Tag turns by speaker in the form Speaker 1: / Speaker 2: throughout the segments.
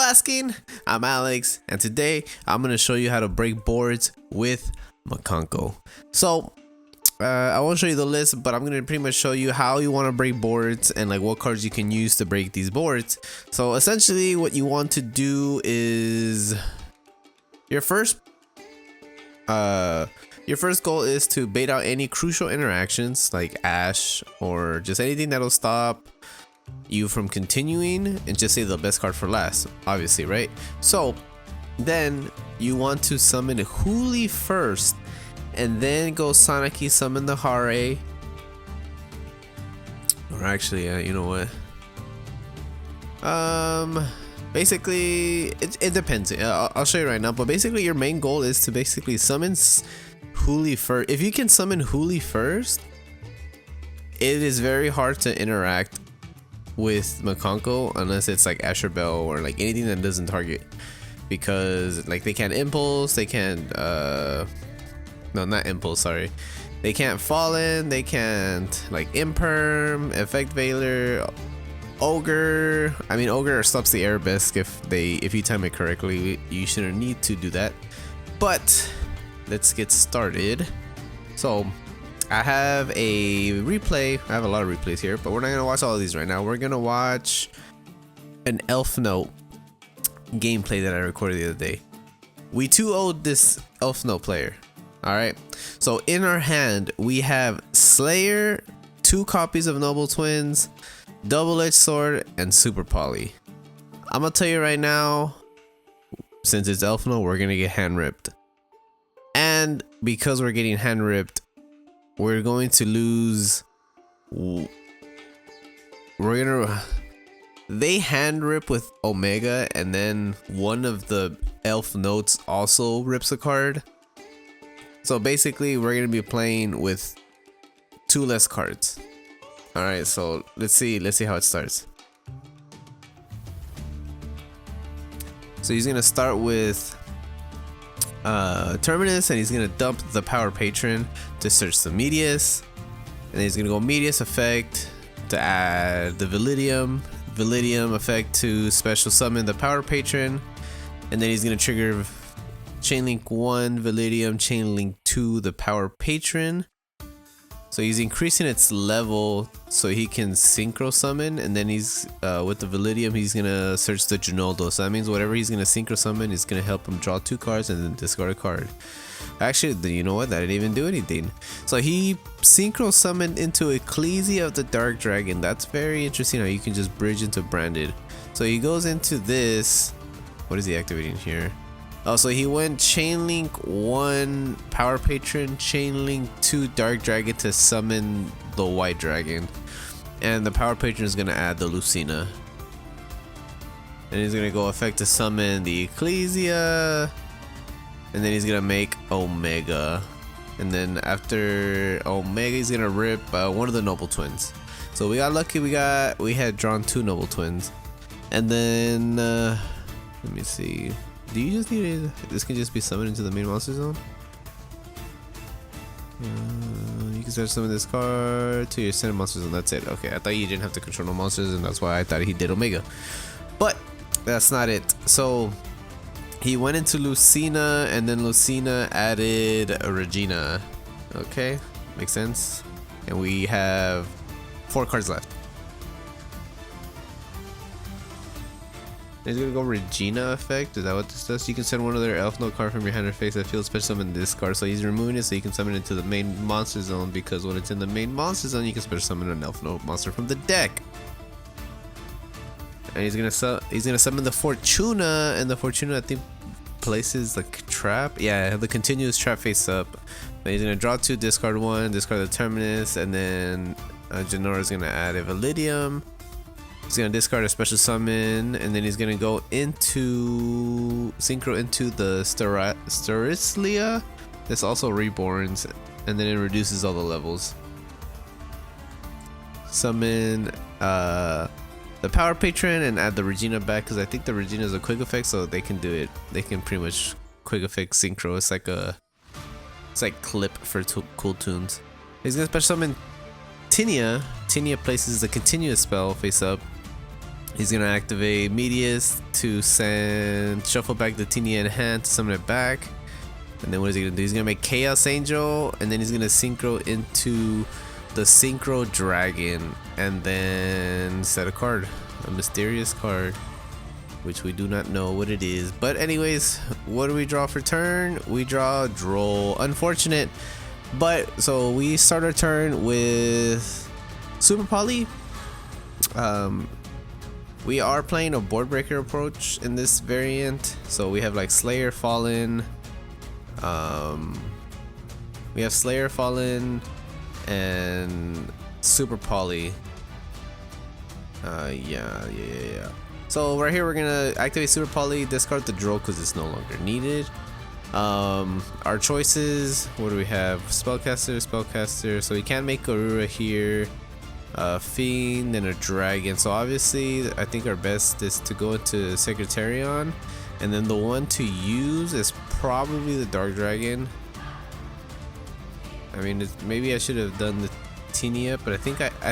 Speaker 1: asking? I'm Alex, and today I'm gonna show you how to break boards with Mikanko. So I won't show you the list, but I'm gonna pretty much show you how you want to break boards and like what cards you can use to break these boards. So essentially what you want to do is your first goal is to bait out any crucial interactions like Ash or just anything that'll stop you from continuing, and just save the best card for last, obviously, right? So then you want to summon Huli first and then go Sanaki summon the Hare, or actually you know what, basically it depends. I'll show you right now, but basically your main goal is to basically summon Huli first. If you can summon Huli first, it is very hard to interact with Mikanko unless it's like Asher Bell or like anything that doesn't target, because like they can't impulse, they can't no, not impulse, sorry, they can't fallen, they can't like imperm, effect veiler, ogre. I mean, ogre stops the arabesque if you time it correctly. You shouldn't need to do that, but let's get started. So I have a replay. I have a lot of replays here, but we're not gonna watch all of these right now. We're gonna watch an Elf Note gameplay that I recorded the other day. We too owed this Elf Note player. Alright, so in our hand we have Slayer, 2 copies of Noble Twins, Double-Edged Sword, and Super Poly. I'm gonna tell you right now, since it's Elf Note, we're gonna get hand ripped. And because we're getting hand ripped, we're going to lose. They hand rip with Omega, and then one of the Elf Notes also rips a card. So basically we're gonna be playing with 2 less cards. Alright, so let's see how it starts. So he's gonna start with Terminus, and he's gonna dump the Power Patron to search the Medius, and then he's gonna go Medius effect to add the Validium effect to special summon the Power Patron, and then he's gonna trigger Chainlink 1 Validium, Chainlink 2 the Power Patron. So he's increasing its level so he can synchro summon, and then he's with the Validium he's gonna search the Junoldo. So that means whatever he's gonna synchro summon is gonna help him draw 2 cards and then discard a card. Actually, you know what? That didn't even do anything. So he synchro summoned into Ecclesia of the Dark Dragon. That's very interesting how you can just bridge into Branded. So he goes into this. What is he activating here? Oh, so he went Chainlink 1 Power Patron, Chainlink 2 Dark Dragon to summon the White Dragon. And the Power Patron is going to add the Lucina. And he's going to go effect to summon the Ecclesia. And then he's going to make Omega. And then after Omega, he's going to rip one of the Noble Twins. So we got lucky, we had drawn 2 Noble Twins. And then, let me see. Do you just need it? This can just be summoned into the main monster zone. You can start summoning this card to your center monster zone. That's it. Okay, I thought you didn't have to control no monsters, and that's why I thought he did Omega. But that's not it. So he went into Lucina, and then Lucina added a Regina. Okay, makes sense. And we have 4 cards left. He's gonna go Regina effect. Is that what this does? You can send one other Elf Note card from your hand or face that feels special summon this card. So he's removing it so you can summon it into the main monster zone, because when it's in the main monster zone, you can special summon an Elf Note monster from the deck. And he's gonna summon the Fortuna, and the Fortuna I think places the trap. Yeah, the continuous trap face up. Then he's gonna draw 2, discard 1, discard the Terminus, and then Genora's gonna add a Validium. He's gonna discard a special summon, and then he's gonna go into synchro into the Stariclia. This also reborns, and then it reduces all the levels. Summon the Power Patron and add the Regina back, because I think the Regina is a quick effect, so they can do it. They can pretty much quick effect synchro. It's like clip for cool tunes. He's gonna special summon Tinia. Tinia places a continuous spell face up. He's gonna activate Medius to send shuffle back the Tinian hand to summon it back. And then what is he gonna do? He's gonna make Chaos Angel, and then he's gonna synchro into the Synchro Dragon, and then set a card, a mysterious card, which we do not know what it is. But anyways, what do we draw for turn? We draw Droll. Unfortunate, but so we start our turn with Super Poly. We are playing a board breaker approach in this variant, so we have like Slayer Fallen. We have Slayer Fallen and Super Poly. Yeah. So right here we're gonna activate Super Poly, discard the Droll because it's no longer needed. Our choices, what do we have? Spellcaster. So we can make Garura here, Fiend, and a Dragon. So obviously I think our best is to go into Secretarion, and then the one to use is probably the Dark Dragon. I mean, maybe I should have done the Tinia, but I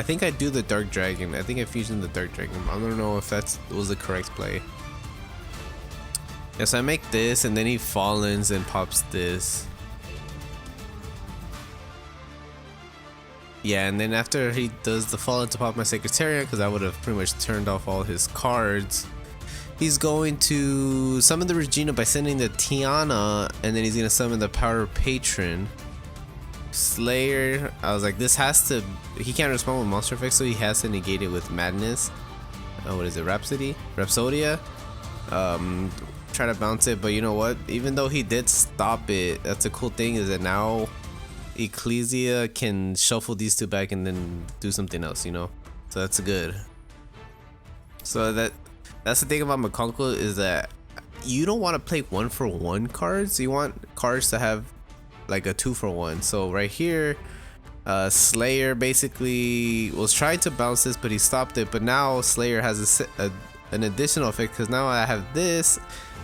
Speaker 1: think I do the Dark Dragon. I think I fusion the Dark Dragon. I don't know if that was the correct play. Yes, I make this, and then he fallens and pops this. Yeah, and then after he does the fallen to pop my Secretariat, because I would have pretty much turned off all his cards, he's going to summon the Regina by sending the Tiana, and then he's going to summon the Power Patron. Slayer, I was like, this has to, he can't respond with monster effects, so he has to negate it with Madness. What is it, Rhapsodia? Try to bounce it, but you know what, even though he did stop it, that's a cool thing, is that now Ecclesia can shuffle these two back and then do something else, you know, so that's good. So that's the thing about Mikanko, is that you don't want to play 1-for-1 cards, you want cards to have like a 2-for-1. So right here, Slayer basically was trying to bounce this, but he stopped it. But now Slayer has an additional effect, because now I have this,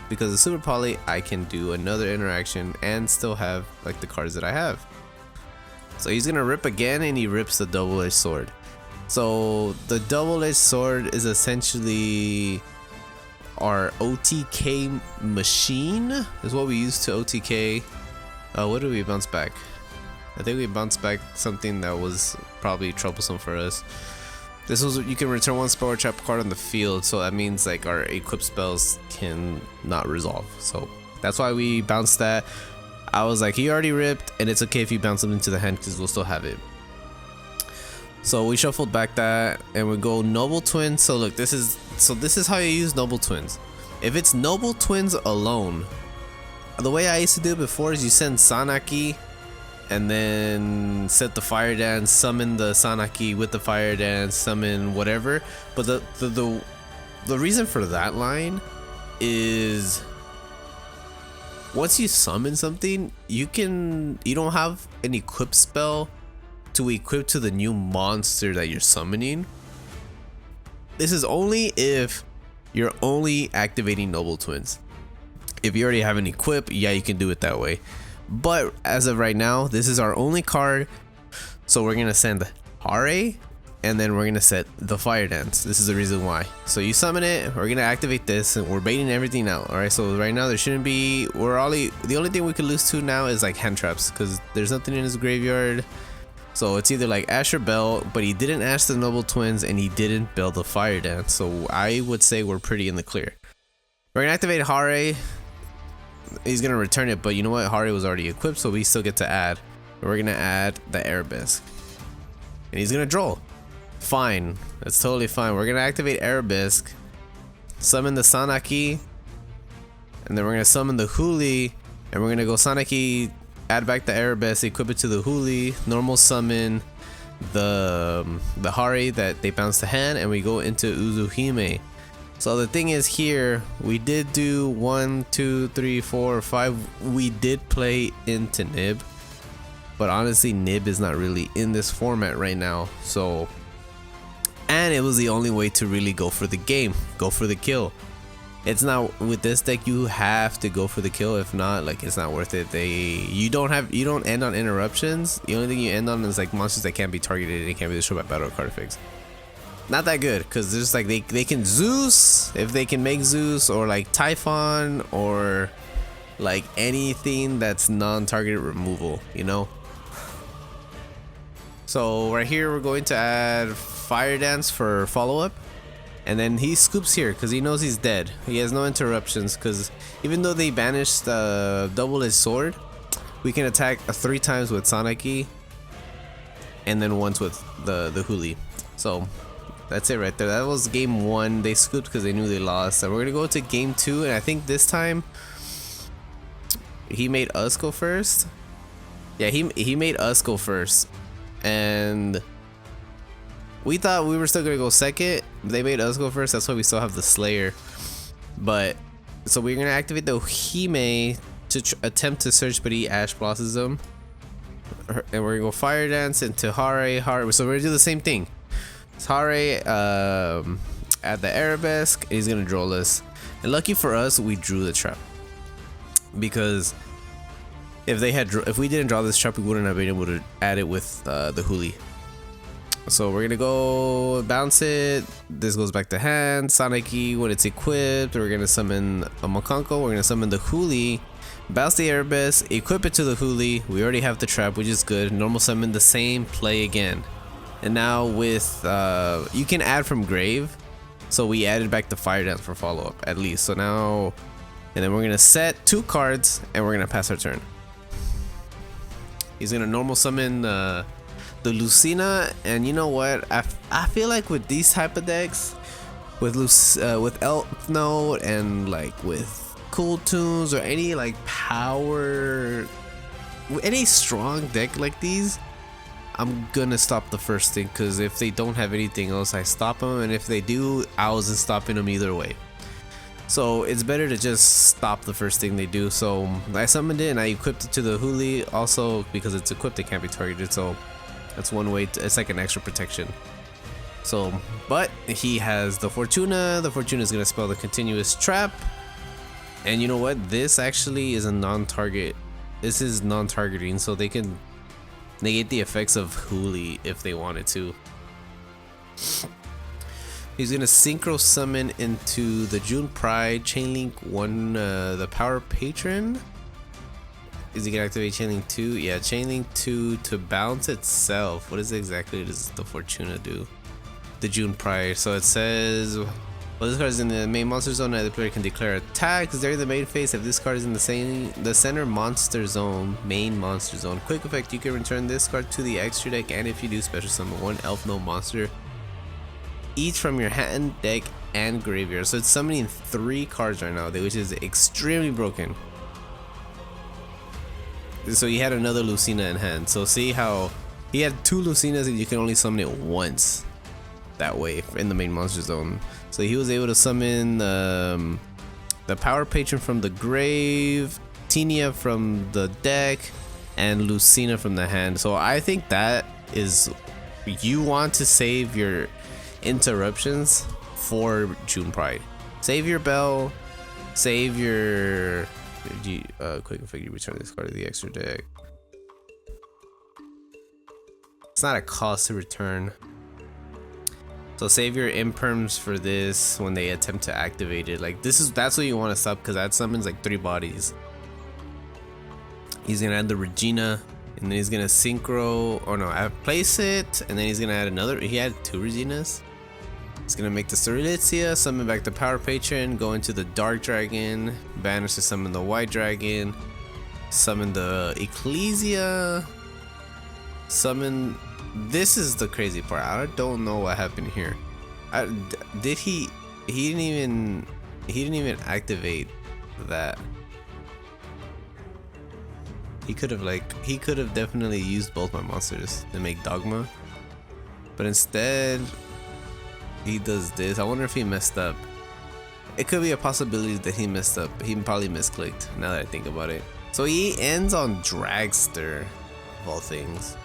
Speaker 1: because of Super Poly I can do another interaction and still have like the cards that I have. So he's gonna rip again, and he rips the double-edged sword. So the double-edged sword is essentially our OTK machine, is what we use to OTK. What do we bounce back? I think we bounced back something that was probably troublesome for us. This was, you can return one spell or trap card on the field, so that means like our equip spells can not resolve. So that's why we bounced that. I was like, he already ripped, and it's okay if you bounce him into the hand because we'll still have it. So we shuffled back that, and we go Noble Twins. So look, this is how you use Noble Twins. If it's Noble Twins alone, the way I used to do it before is you send Sanaki, and then set the Fire Dance, summon the Sanaki with the Fire Dance, summon whatever. But the reason for that line is, once you summon something, you don't have an equip spell to equip to the new monster that you're summoning. This is only if you're only activating Noble Twins. If you already have an equip, yeah, you can do it that way. But as of right now, this is our only card. So we're gonna send Hare, and then we're gonna set the Fire Dance. This is the reason why. So you summon it, we're gonna activate this, and we're baiting everything out. Alright, so right now there shouldn't be, the only thing we could lose to now is like hand traps, because there's nothing in his graveyard. So it's either like Ash or Bell, but he didn't Ash the Noble Twins, and he didn't build the Fire Dance. So I would say we're pretty in the clear. We're gonna activate Hare. He's gonna return it, but you know what? Hare was already equipped, so we still get to add. We're gonna add the Arabesque, and he's gonna draw. Fine, that's totally fine. We're gonna activate Arabesque, summon the Sanaki, and then we're gonna summon the Huli, and we're gonna go Sanaki, add back the Arabesque, equip it to the Huli, normal summon the Hare that they bounce the hand, and we go into Uzuhime. So the thing is, here we did do 1, 2, 3, 4, 5. We did play into Nib, but honestly Nib is not really in this format right now. So, and it was the only way to really go for the game, go for the kill. It's not, with this deck you have to go for the kill. If not, like, it's not worth it. You don't end on interruptions. The only thing you end on is like monsters that can't be targeted and can't be destroyed by battle card effects. not that good, because there's like they can Zeus if they can make Zeus, or like Typhon, or like anything that's non-targeted removal, you know. So right here we're going to add Fire Dance for follow-up, and then he scoops here because he knows he's dead. He has no interruptions, because even though they banished double his sword, we can attack 3 times with Sanaki and then once with the Huli. So that's it right there. That was game 1. They scooped because they knew they lost. So we're gonna go to game 2, and I think this time he made us go first. Yeah, he made us go first, and we thought we were still gonna go second. They made us go first. That's why we still have the Slayer. But so we're gonna activate the Hime to attempt to search, but he Ash Blossoms him, and we're gonna go Fire Dance into Hare. So we're gonna do the same thing. It's Hare at the Arabesque. He's gonna draw us, and lucky for us, we drew the trap, because if we didn't draw this trap, we wouldn't have been able to add it with the Huli. So we're gonna go bounce it. This goes back to hand. Sanaki, when it's equipped, we're gonna summon a Mikanko. We're gonna summon the Huli, bounce the Arabesque, equip it to the Huli. We already have the trap, which is good. Normal summon the same play again. And now with you can add from grave, so we added back the Fire Dance for follow up at least. So now, and then we're gonna set 2 cards, and we're gonna pass our turn. He's gonna normal summon the Lucina, and you know what? I feel like with these type of decks, with Elf Note and like with Cool Tunes or any like power, any strong deck like these, I'm gonna stop the first thing, because if they don't have anything else, I stop them, and if they do, I wasn't stopping them either way. So it's better to just stop the first thing they do. So I summoned it and I equipped it to the Huli, also because it's equipped, it can't be targeted. So that's one way it's like an extra protection. So, but he has the Fortuna. The Fortuna is gonna spell the continuous trap, and you know what, this actually is a non-target. This is non-targeting, so they can negate the effects of Huli if they wanted to. He's gonna synchro summon into the June Pride, Chainlink 1, the Power Patron. Is he gonna activate Chainlink 2? Yeah, Chainlink 2 to bounce itself. What exactly does the Fortuna do? The June Pride. So it says, well, this card is in the main monster zone. The player can declare attacks during the main phase. If this card is in the center monster zone, main monster zone. Quick effect: you can return this card to the extra deck, and if you do, special summon 1 Elf No monster, each from your hand, deck, and graveyard. So it's summoning 3 cards right now, which is extremely broken. So he had another Lucina in hand. So see how he had 2 Lucinas and you can only summon it once that way in the main monster zone. So he was able to summon the Power Patron from the grave, Tinia from the deck, and Lucina from the hand. So I think that is, you want to save your interruptions for June Pride. Save your bell, save your quick effect: you return this card to the extra deck. It's not a cost to return. So save your imperms for this when they attempt to activate it. Like that's what you want to stop, because that summons like 3 bodies. He's gonna add the Regina, and then he's gonna synchro, or no, place it, and then he's gonna add another. He had 2 Reginas. He's gonna make the Sterilitzia, summon back the Power Patron, go into the Dark Dragon, banish to summon the White Dragon, summon the Ecclesia, summon. This is the crazy part. I don't know what happened here. Did he didn't even activate that. He could have definitely used both my monsters to make Dogma, but instead he does this. I wonder if he messed up. It could be a possibility that he messed up. He probably misclicked, now that I think about it. So he ends on Dragster, of all things.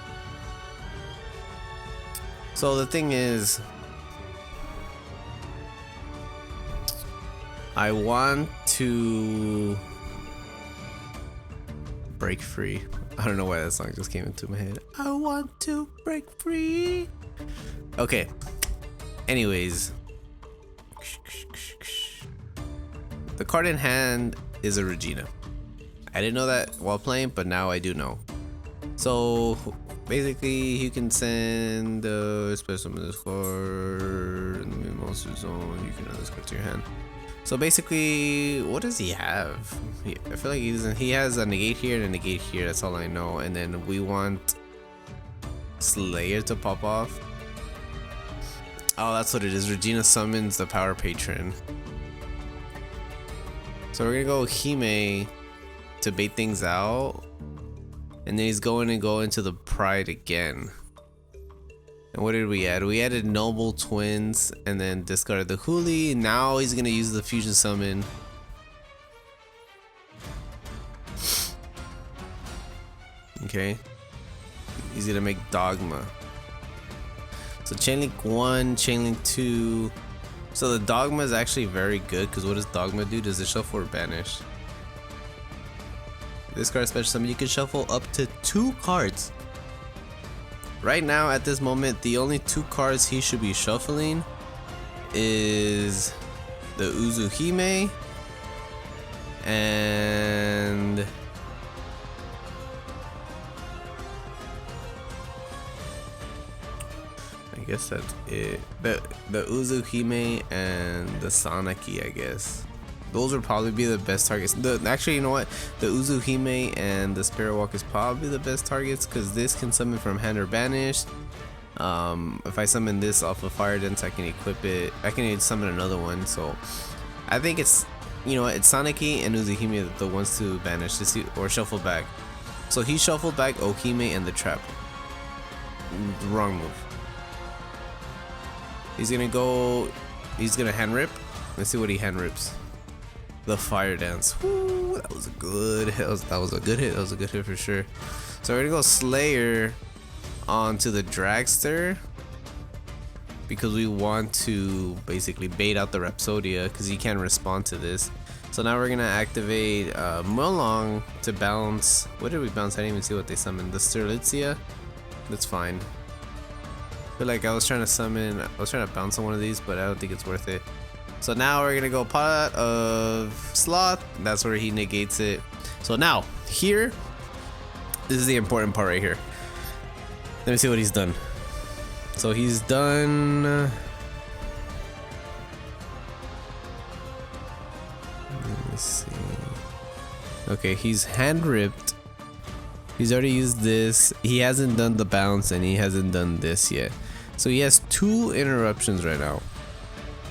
Speaker 1: So the thing is, I want to break free. I don't know why that song just came into my head. I want to break free. Okay. Anyways, the card in hand is a Regina. I didn't know that while playing, but now I do know. So basically, you can send special summon this card in the monster zone. You can add this card to your hand. So basically, what does he have? I feel like he has a negate here and a negate here. That's all I know. And then we want Slayer to pop off. Oh, that's what it is. Regina summons the Power Patron. So we're gonna go Hime to bait things out, and then he's going to go into the Pride again. And what did we add? We added Noble Twins and then discarded the Huli. Now he's gonna use the Fusion Summon. Okay. He's gonna make Dogma. So Chainlink 1, Chainlink 2. So the Dogma is actually very good, because what does Dogma do? Does it shuffle or banish? This card special summon, you can shuffle up to 2 cards. Right now, at this moment, the only 2 cards he should be shuffling is the Uzuhime and I guess that's it. The Uzuhime and the Sanaki, I guess. Those would probably be the best targets. Actually, you know what? The Uzuhime and the Spirit Walk is probably the best targets, because this can summon from hand or banished. If I summon this off of Fire Dance, I can equip it. I can summon another one. So I think it's, you know what? It's Sanaki and Uzuhime, the ones to banish or shuffle back. So he shuffled back Ohime and the Trap. Wrong move. He's gonna hand rip. Let's see what he hand rips. The Fire Dance. Woo, that was a good hit. That was a good hit. That was a good hit for sure. So we're gonna go Slayer onto the Dragster, because we want to basically bait out the Rapsodia, because he can't respond to this. So now we're gonna activate Mulong to bounce. What did we bounce? I didn't even see what they summoned. The Sterlitzia. That's fine. I feel like I was trying to bounce on one of these, but I don't think it's worth it. So now we're gonna go Pot of Sloth. That's where he negates it. So now here, this is the important part right here. Let me see what he's done. So he's done. Let me see. Okay, he's hand ripped. He's already used this. He hasn't done the bounce, and he hasn't done this yet. So he has 2 interruptions right now.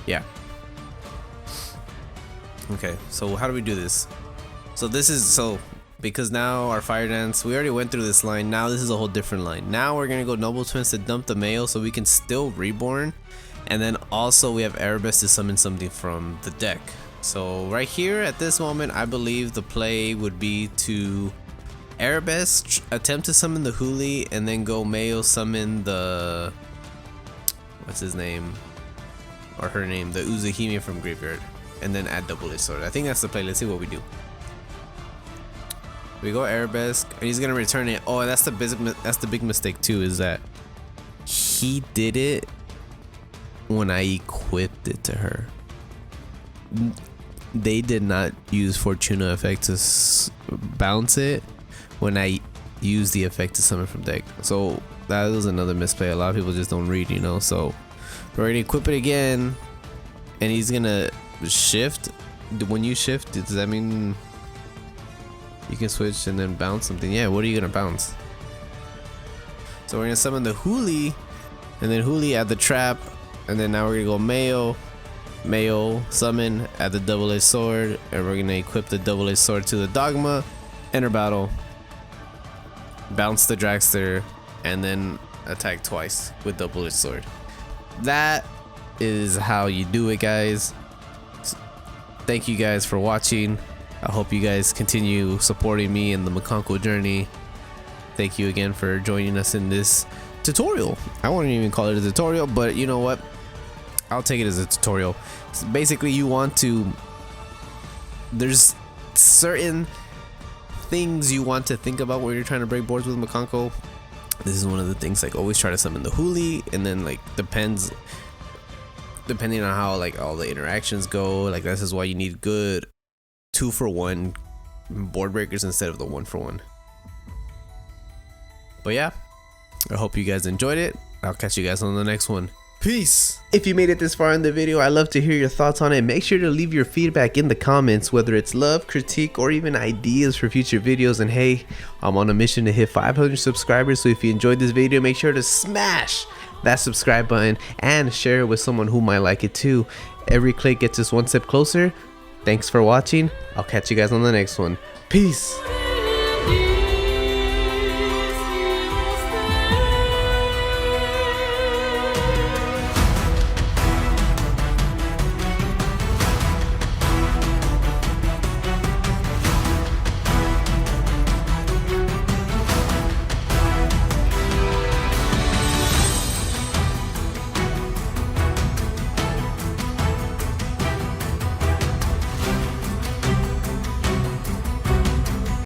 Speaker 1: Yeah. Okay, so how do we do this? So because now our Fire Dance, we already went through this line. Now this is a whole different line. Now we're gonna go Noble Twins to dump the Mayo, so we can still Reborn, and then also we have Erebus to summon something from the deck. So right here at this moment, I believe the play would be to Erebus, attempt to summon the Huli, and then go Mayo summon the, what's his name, or her name, the Uzuhime from Graveyard, and then add double-edged sword. I think that's the play. Let's see what we do. We go Arabesque, and he's gonna return it. Oh, that's the big mistake too, is that he did it when I equipped it to her. They did not use Fortuna effect to bounce it when I used the effect to summon from deck. So that was another misplay. A lot of people just don't read, you know. So we're gonna equip it again, and he's gonna shift. When you shift, does that mean you can switch and then bounce something? Yeah, what are you gonna bounce? So we're gonna summon the Huli, and then Huli add the Trap, and then now we're gonna go Mayo summon, add the double-edged sword, and we're gonna equip the double-edged sword to the Dogma, enter battle, bounce the Dragster, and then attack twice with double-edged sword. That is how you do it, guys. Thank you guys for watching. I hope you guys continue supporting me in the Mikanko journey. Thank you again for joining us in this tutorial. I wouldn't even call it a tutorial, but you know what? I'll take it as a tutorial. So basically, there's certain things you want to think about when you're trying to break boards with Mikanko. This is one of the things. Like, always try to summon the Huli, and then like depends. depending on how like all the interactions go. Like this is why you need good 2-for-1 board breakers instead of the 1-for-1. But yeah, I hope you guys enjoyed it. I'll catch you guys on the next one. Peace. If you made it this far in the video, I'd love to hear your thoughts on it. Make sure to leave your feedback in the comments, whether it's love, critique, or even ideas for future videos. And hey, I'm on a mission to hit 500 subscribers, so if you enjoyed this video, make sure to smash that subscribe button and share it with someone who might like it too. Every click gets us one step closer. Thanks for watching. I'll catch you guys on the next one. Peace.